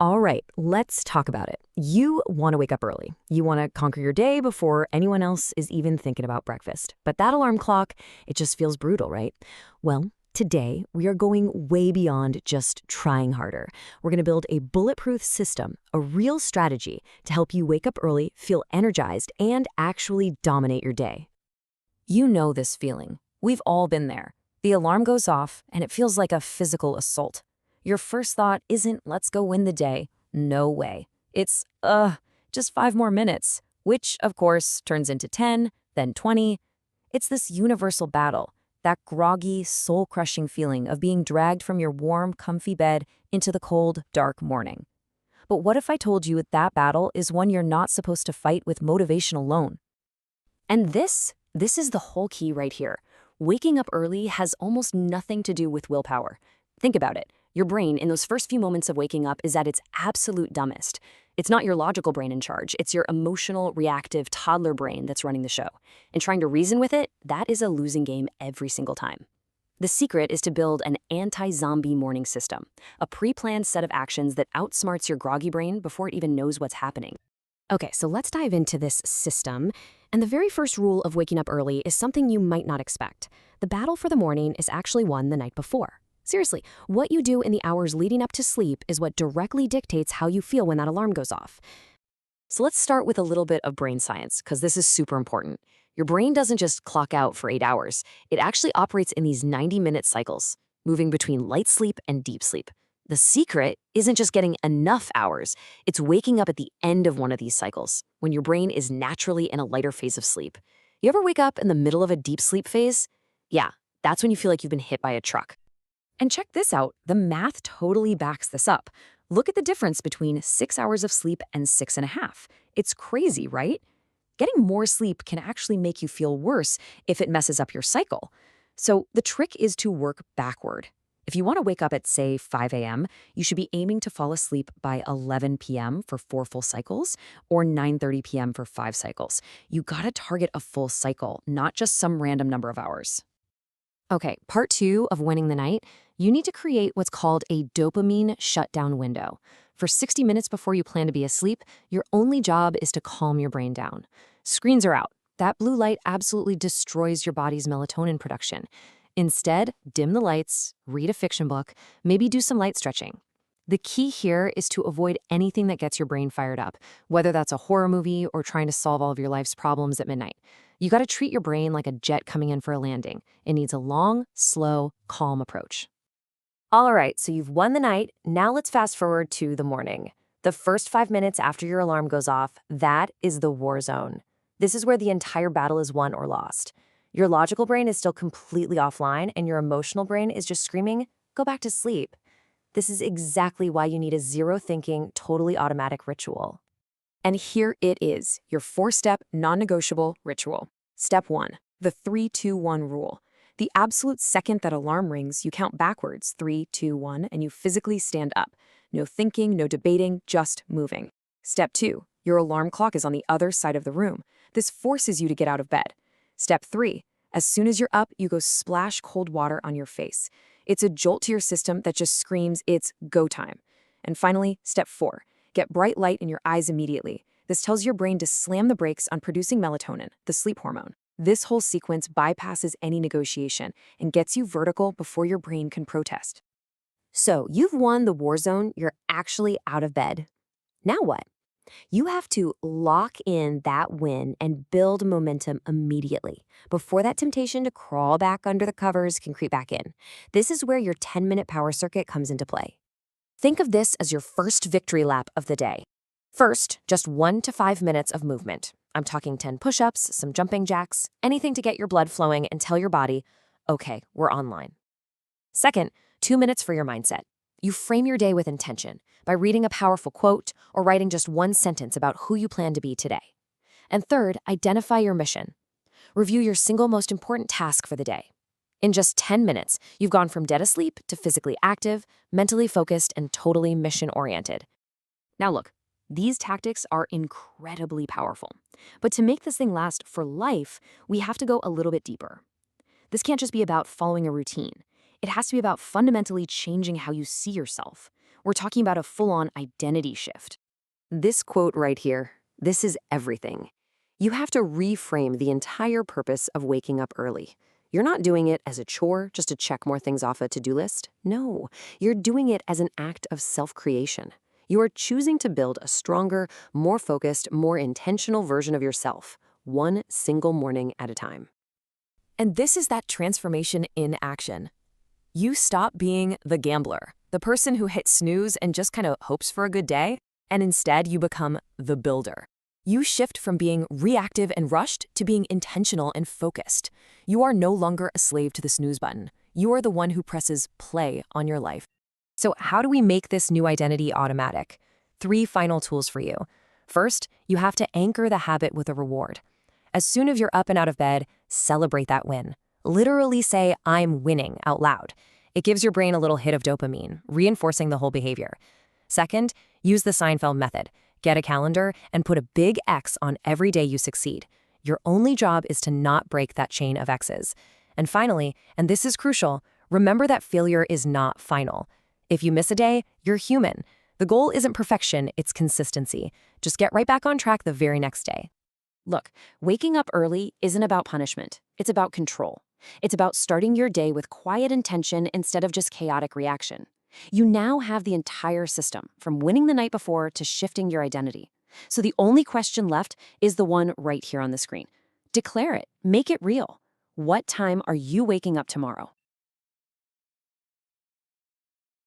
All right, let's talk about it. You want to wake up early. You want to conquer your day before anyone else is even thinking about breakfast. But that alarm clock, it just feels brutal, right? Well, today we are going way beyond just trying harder. We're going to build a bulletproof system, a real strategy to help you wake up early, feel energized, and actually dominate your day. You know this feeling. We've all been there. The alarm goes off, and it feels like a physical assault. Your first thought isn't, let's go win the day. No way. It's, just 5 more minutes, which, of course, turns into 10, then 20. It's this universal battle, that groggy, soul-crushing feeling of being dragged from your warm, comfy bed into the cold, dark morning. But what if I told you that battle is one you're not supposed to fight with motivation alone? And this is the whole key right here. Waking up early has almost nothing to do with willpower. Think about it. Your brain, in those first few moments of waking up, is at its absolute dumbest. It's not your logical brain in charge. It's your emotional, reactive toddler brain that's running the show. And trying to reason with it, that is a losing game every single time. The secret is to build an anti-zombie morning system, a pre-planned set of actions that outsmarts your groggy brain before it even knows what's happening. Okay, so let's dive into this system. And the very first rule of waking up early is something you might not expect. The battle for the morning is actually won the night before. Seriously, what you do in the hours leading up to sleep is what directly dictates how you feel when that alarm goes off. So let's start with a little bit of brain science, because this is super important. Your brain doesn't just clock out for 8 hours. It actually operates in these 90-minute cycles, moving between light sleep and deep sleep. The secret isn't just getting enough hours, it's waking up at the end of one of these cycles, when your brain is naturally in a lighter phase of sleep. You ever wake up in the middle of a deep sleep phase? Yeah, that's when you feel like you've been hit by a truck. And check this out, the math totally backs this up. Look at the difference between 6 hours of sleep and 6.5. It's crazy, right? Getting more sleep can actually make you feel worse if it messes up your cycle. So the trick is to work backward. If you want to wake up at, say, 5 a.m., you should be aiming to fall asleep by 11 p.m. for 4 full cycles or 9:30 p.m. for 5 cycles. You gotta target a full cycle, not just some random number of hours. Okay, part two of winning the night, you need to create what's called a dopamine shutdown window. For 60 minutes before you plan to be asleep, your only job is to calm your brain down. Screens are out. That blue light absolutely destroys your body's melatonin production. Instead, dim the lights, read a fiction book, maybe do some light stretching. The key here is to avoid anything that gets your brain fired up, whether that's a horror movie or trying to solve all of your life's problems at midnight. You gotta treat your brain like a jet coming in for a landing. It needs a long, slow, calm approach. All right, so you've won the night. Now let's fast forward to the morning. The first 5 minutes after your alarm goes off, that is the war zone. This is where the entire battle is won or lost. Your logical brain is still completely offline, and your emotional brain is just screaming, go back to sleep. This is exactly why you need a zero-thinking, totally automatic ritual. And here it is, your 4-step, non-negotiable ritual. Step 1, the 3-2-1 rule. The absolute second that alarm rings, you count backwards, 3, 2, 1, and you physically stand up. No thinking, no debating, just moving. Step 2, your alarm clock is on the other side of the room. This forces you to get out of bed. Step 3, as soon as you're up, you go splash cold water on your face. It's a jolt to your system that just screams, it's go time. And finally, step 4, get bright light in your eyes immediately. This tells your brain to slam the brakes on producing melatonin, the sleep hormone. This whole sequence bypasses any negotiation and gets you vertical before your brain can protest. So you've won the war zone, you're actually out of bed. Now what? You have to lock in that win and build momentum immediately before that temptation to crawl back under the covers can creep back in. This is where your 10-minute power circuit comes into play. Think of this as your first victory lap of the day. First, just 1 to 5 minutes of movement. I'm talking 10 push-ups, some jumping jacks, anything to get your blood flowing and tell your body, okay, we're online. Second, 2 minutes for your mindset. You frame your day with intention by reading a powerful quote or writing just one sentence about who you plan to be today. And third, identify your mission. Review your single most important task for the day. In just 10 minutes, you've gone from dead asleep to physically active, mentally focused, and totally mission-oriented. Now look, these tactics are incredibly powerful. But to make this thing last for life, we have to go a little bit deeper. This can't just be about following a routine. It has to be about fundamentally changing how you see yourself. We're talking about a full-on identity shift. This quote right here, this is everything. You have to reframe the entire purpose of waking up early. You're not doing it as a chore just to check more things off a to-do list. No, you're doing it as an act of self-creation. You are choosing to build a stronger, more focused, more intentional version of yourself, one single morning at a time. And this is that transformation in action. You stop being the gambler, the person who hits snooze and just kind of hopes for a good day, and instead you become the builder. You shift from being reactive and rushed to being intentional and focused. You are no longer a slave to the snooze button. You are the one who presses play on your life. So how do we make this new identity automatic? 3 final tools for you. First, you have to anchor the habit with a reward. As soon as you're up and out of bed, celebrate that win. Literally say, "I'm winning," out loud. It gives your brain a little hit of dopamine, reinforcing the whole behavior. Second, use the Seinfeld method. Get a calendar and put a big X on every day you succeed. Your only job is to not break that chain of X's. And finally, and this is crucial, remember that failure is not final. If you miss a day, you're human. The goal isn't perfection, it's consistency. Just get right back on track the very next day. Look, waking up early isn't about punishment. It's about control. It's about starting your day with quiet intention instead of just chaotic reaction. You now have the entire system, from winning the night before to shifting your identity. So the only question left is the one right here on the screen. Declare it. Make it real. What time are you waking up tomorrow?